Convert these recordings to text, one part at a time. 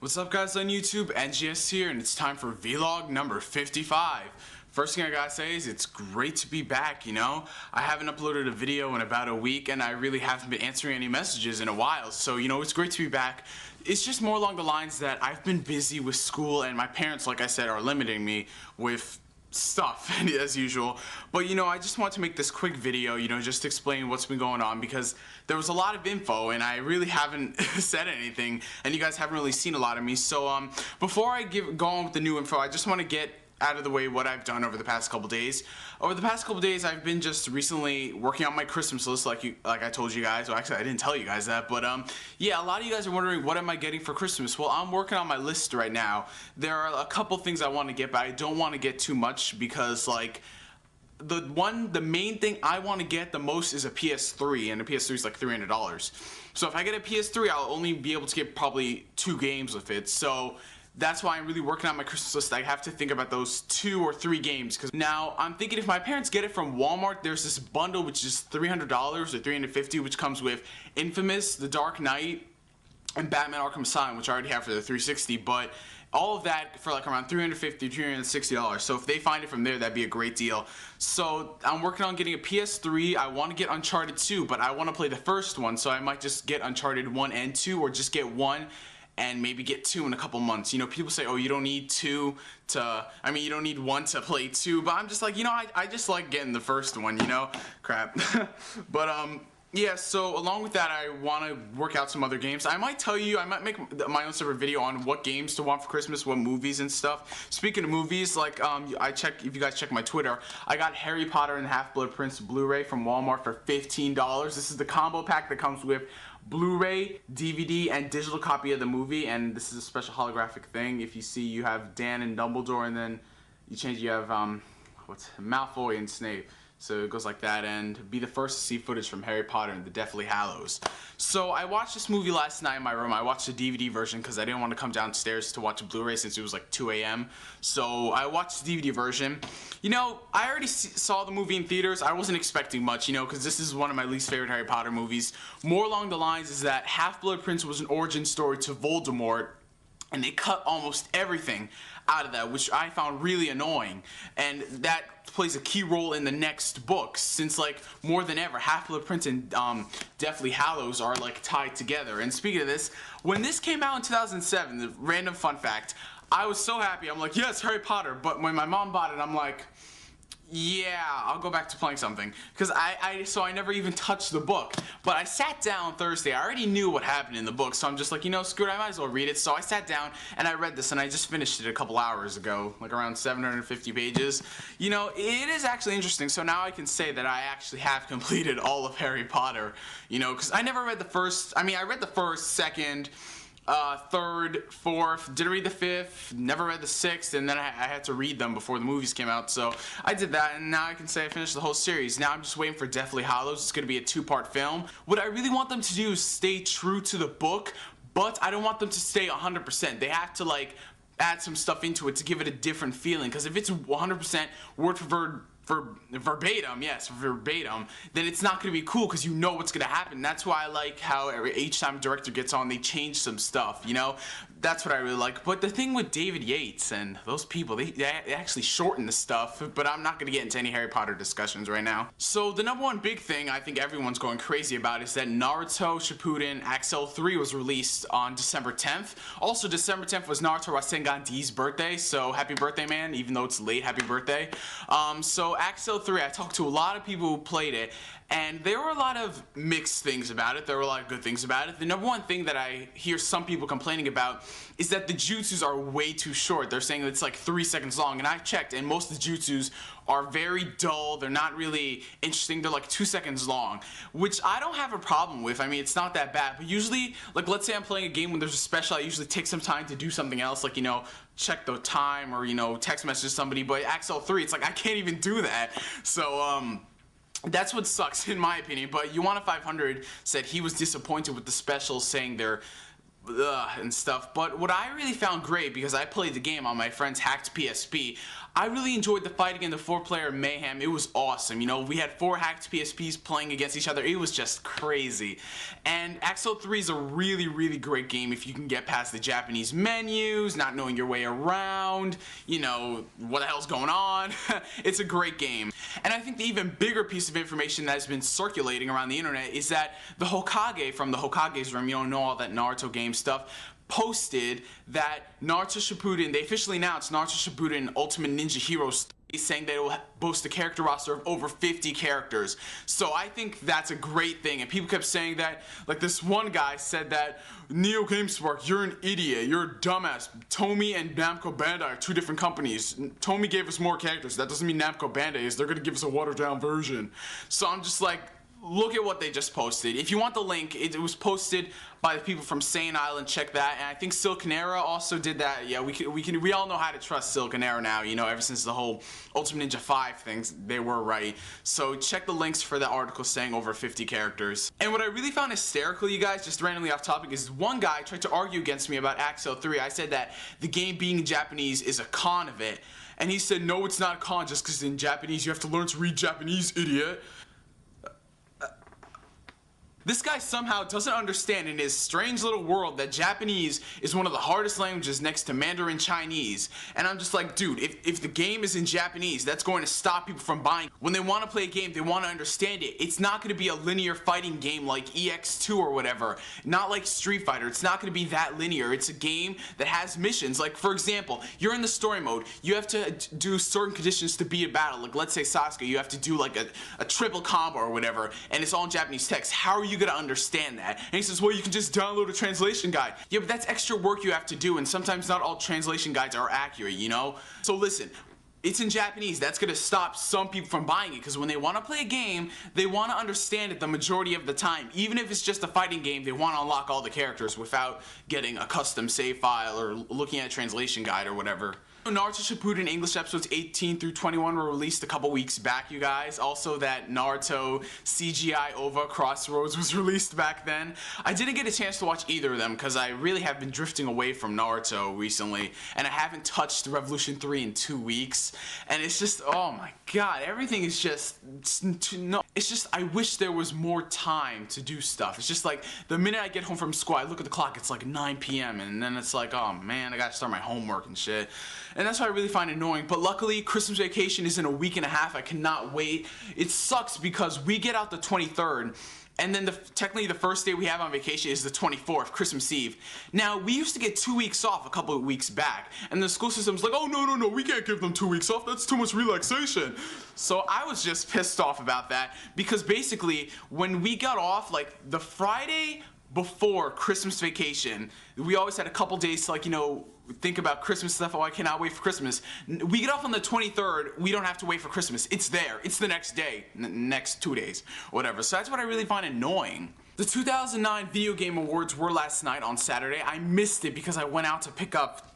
What's up guys on YouTube, NGS here, and it's time for vlog number 55. First thing I gotta say is it's great to be back, you know? I haven't uploaded a video in about a week and I really haven't been answering any messages in a while, so you know, it's great to be back. It's just more along the lines that I've been busy with school and my parents, like I said, are limiting me with stuff as usual, but you know, I just want to make this quick video, you know, just explain what's been going on because there was a lot of info and I really haven't said anything and you guys haven't really seen a lot of me. So before I go on with the new info, I just want to get out of the way what I've done over the past couple days. Over the past couple days, I've been just recently working on my Christmas list, like I told you guys. Well, actually, I didn't tell you guys that, but yeah, a lot of you guys are wondering what am I getting for Christmas. Well, I'm working on my list right now. There are a couple things I want to get, but I don't want to get too much because like the main thing I want to get the most is a PS3, and a PS3 is like $300. So if I get a PS3, I'll only be able to get probably 2 games with it. So that's why I'm really working on my Christmas list. I have to think about those 2 or 3 games. Because now I'm thinking if my parents get it from Walmart, there's this bundle which is $300 or $350, which comes with Infamous, The Dark Knight, and Batman Arkham Asylum, which I already have for the 360. But all of that for like around $350, $360. So if they find it from there, that'd be a great deal. So I'm working on getting a PS3. I want to get Uncharted 2, but I want to play the first one. So I might just get Uncharted 1 and 2, or just get 1 and maybe get 2 in a couple months. You know, people say, oh, you don't need 2 to, I mean, you don't need 1 to play 2, but I'm just like, you know, I just like getting the first one, you know? Crap. But, yeah, so along with that, I want to work out some other games. I might tell you, I might make my own separate video on what games to want for Christmas, what movies and stuff. Speaking of movies, like, if you guys check my Twitter, I got Harry Potter and the Half-Blood Prince Blu-ray from Walmart for $15. This is the combo pack that comes with Blu-ray, DVD, and digital copy of the movie, and this is a special holographic thing. If you see, you have Dan and Dumbledore, and then you have, Malfoy and Snape. So it goes like that, and be the first to see footage from Harry Potter and the Deathly Hallows. So I watched this movie last night in my room. I watched the DVD version because I didn't want to come downstairs to watch a Blu-ray since it was like 2 a.m. So I watched the DVD version. You know, I already saw the movie in theaters. I wasn't expecting much, you know, because this is one of my least favorite Harry Potter movies. More along the lines is that Half-Blood Prince was an origin story to Voldemort, and they cut almost everything out of that, which I found really annoying, and that plays a key role in the next book, since like more than ever Half-Blood Prince and Deathly Hallows are like tied together. And speaking of this, when this came out in 2007, the random fun fact, I was so happy. I'm like, yes, Harry Potter. But when my mom bought it, I'm like, yeah, I'll go back to playing something, because so I never even touched the book. But I sat down Thursday. I already knew what happened in the book, so I'm just like, you know, screw it, I might as well read it. So I sat down and I read this, and I just finished it a couple hours ago, like around 750 pages. You know, it is actually interesting. So now I can say that I actually have completed all of Harry Potter, you know, because I never read the first, I mean, I read the first, second, third, fourth, didn't read the fifth, never read the sixth, and then I had to read them before the movies came out, so I did that, and now I can say I finished the whole series. Now I'm just waiting for Deathly Hallows. It's going to be a 2-part film. What I really want them to do is stay true to the book, but I don't want them to stay 100%. They have to, like, add some stuff into it to give it a different feeling, because if it's 100% word for word, verbatim, yes, verbatim, then it's not going to be cool because you know what's going to happen. That's why I like how each time a director gets on, they change some stuff, you know? That's what I really like. But the thing with David Yates and those people, they actually shorten the stuff, but I'm not going to get into any Harry Potter discussions right now. So the number one big thing I think everyone's going crazy about is that Naruto Shippuden Accel 3 was released on December 10th. Also, December 10th was Naruto Rasengan D's birthday, so happy birthday, man, even though it's late, happy birthday. So Accel 3, I talked to a lot of people who played it, and there were a lot of mixed things about it. There were a lot of good things about it. The number one thing that I hear some people complaining about is that the jutsus are way too short. They're saying it's like 3 seconds long, and I checked, and most of the jutsus are very dull. They're not really interesting. They're like 2 seconds long, which I don't have a problem with. I mean, it's not that bad, but usually, like, let's say I'm playing a game when there's a special, I usually take some time to do something else, like, you know, check the time or, you know, text message somebody. But Accel 3, it's like I can't even do that. So that's what sucks in my opinion. But Yuana500 said he was disappointed with the specials, saying they're and stuff. But what I really found great, because I played the game on my friend's hacked PSP, I really enjoyed the fighting in the 4-player mayhem. It was awesome. You know, we had 4 hacked PSPs playing against each other. It was just crazy. And Accel 3 is a really, really great game if you can get past the Japanese menus, not knowing your way around, you know, what the hell's going on. It's a great game. And I think the even bigger piece of information that has been circulating around the internet is that the Hokage from the Hokage's room, you don't know all that Naruto game stuff, posted that Naruto Shippuden, they officially announced Naruto Shippuden Ultimate Ninja Heroes 3, saying that it will boast a character roster of over 50 characters. So I think that's a great thing, and people kept saying that, like this one guy said that, Neo GameSpark, you're an idiot, you're a dumbass. Tomy and Namco Bandai are 2 different companies. Tomy gave us more characters, that doesn't mean Namco Bandai is, they're gonna give us a watered down version. So I'm just like, look at what they just posted. If you want the link, it was posted by the people from Sane Island. Check that. And I think Silconera also did that. Yeah, we all know how to trust Silconera now. You know, ever since the whole Ultimate Ninja 5 things, they were right. So check the links for the article saying over 50 characters. And what I really found hysterical, you guys, just randomly off topic, is one guy tried to argue against me about Accel 3. I said that the game being in Japanese is a con of it. And he said, no, it's not a con just because in Japanese you have to learn to read Japanese, idiot. This guy somehow doesn't understand in his strange little world that Japanese is one of the hardest languages next to Mandarin Chinese. And I'm just like, dude, if the game is in Japanese, that's going to stop people from buying. When they want to play a game, they want to understand it. It's not going to be a linear fighting game like EX2 or whatever. Not like Street Fighter. It's not going to be that linear. It's a game that has missions. Like, for example, you're in the story mode. You have to do certain conditions to beat a battle. Like, let's say Sasuke, you have to do like a triple combo or whatever, and it's all in Japanese text. How are you gonna understand that? And he says, well, you can just download a translation guide. Yeah, but that's extra work you have to do, and sometimes not all translation guides are accurate, you know? So listen, it's in Japanese. That's gonna stop some people from buying it, because when they want to play a game, they want to understand it the majority of the time. Even if it's just a fighting game, they want to unlock all the characters without getting a custom save file or looking at a translation guide or whatever. Naruto Shippuden English episodes 18 through 21 were released a couple weeks back, you guys. Also, that Naruto CGI OVA Crossroads was released back then. I didn't get a chance to watch either of them because I really have been drifting away from Naruto recently, and I haven't touched Revolution 3 in 2 weeks. And it's just, oh my god, everything is just, it's just, I wish there was more time to do stuff. It's just like, the minute I get home from school, I look at the clock, it's like 9 p.m. and then it's like, oh man, I gotta start my homework and shit. And that's what I really find annoying. But luckily, Christmas vacation is in a week and a half. I cannot wait. It sucks because we get out the 23rd, and then technically the first day we have on vacation is the 24th, Christmas Eve. Now, we used to get 2 weeks off a couple of weeks back, and the school system's like, oh, no, we can't give them 2 weeks off. That's too much relaxation. So I was just pissed off about that, because basically, when we got off, like, the Friday before Christmas vacation, we always had a couple days to, like, you know, think about Christmas stuff. Oh, I cannot wait for Christmas. We get off on the 23rd. We don't have to wait for Christmas. It's there. It's the next day, next 2 days, whatever. So that's what I really find annoying. The 2009 Video Game Awards were last night on Saturday. I missed it because I went out to pick up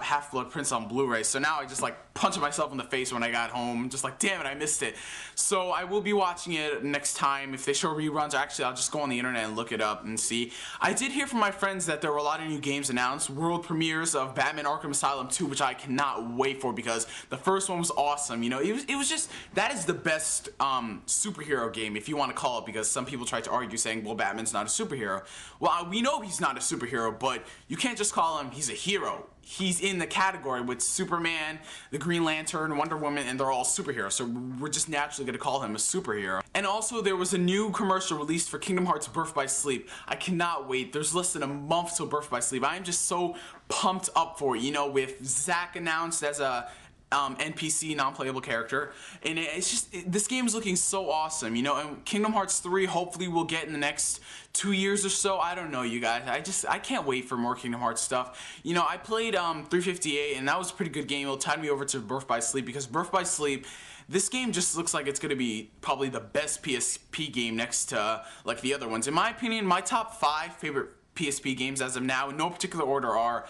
Half-Blood Prince on Blu-ray, so now I just like punching myself in the face when I got home, just like, damn it, I missed it. So I will be watching it next time. If they show reruns, or actually I'll just go on the internet and look it up and see. I did hear from my friends that there were a lot of new games announced, world premieres of Batman Arkham Asylum 2, which I cannot wait for because the first one was awesome. You know, it was just, that is the best superhero game, if you want to call it, because some people tried to argue saying, well, Batman's not a superhero. Well, we know he's not a superhero, but you can't just call him, he's a hero. He's in the category with Superman, the Green Lantern, Wonder Woman, and they're all superheroes, so we're just naturally going to call him a superhero. And also, there was a new commercial released for Kingdom Hearts Birth by Sleep. I cannot wait. There's less than a month till Birth by Sleep. I am just so pumped up for it, you know, with Zack announced as a NPC, non-playable character, and it's just, this game is looking so awesome, you know, and Kingdom Hearts 3 hopefully we'll get in the next 2 years or so. I don't know, you guys, I can't wait for more Kingdom Hearts stuff. You know, I played 358, and that was a pretty good game. It'll tide me over to Birth by Sleep, because Birth by Sleep, this game just looks like it's going to be probably the best PSP game next to, like, the other ones. In my opinion, my top 5 favorite PSP games as of now, in no particular order, are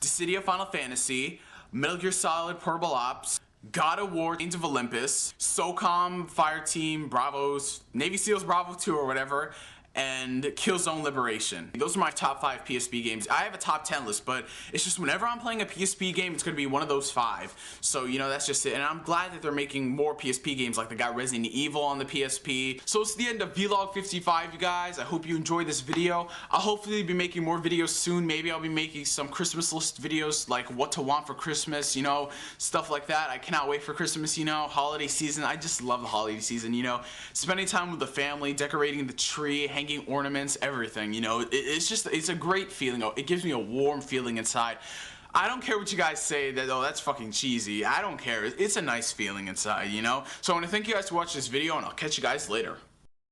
Dissidia Final Fantasy, Metal Gear Solid Purple Ops, God of War Chains of Olympus, SOCOM Fireteam Bravos, Navy SEALs Bravo 2 or whatever, and Killzone Liberation. Those are my top 5 PSP games. I have a top 10 list, but it's just whenever I'm playing a PSP game, it's gonna be one of those 5. So, you know, that's just it. And I'm glad that they're making more PSP games, like they got Resident Evil on the PSP. So it's the end of Vlog 55, you guys. I hope you enjoyed this video. I'll hopefully be making more videos soon. Maybe I'll be making some Christmas list videos, like what to want for Christmas, you know, stuff like that. I cannot wait for Christmas, you know, holiday season. I just love the holiday season, you know, spending time with the family, decorating the tree, hanging ornaments, everything, you know. It's a great feeling. It gives me a warm feeling inside. I don't care what you guys say that, oh, that's fucking cheesy. I don't care. It's a nice feeling inside, you know. So I want to thank you guys for watching this video, and I'll catch you guys later.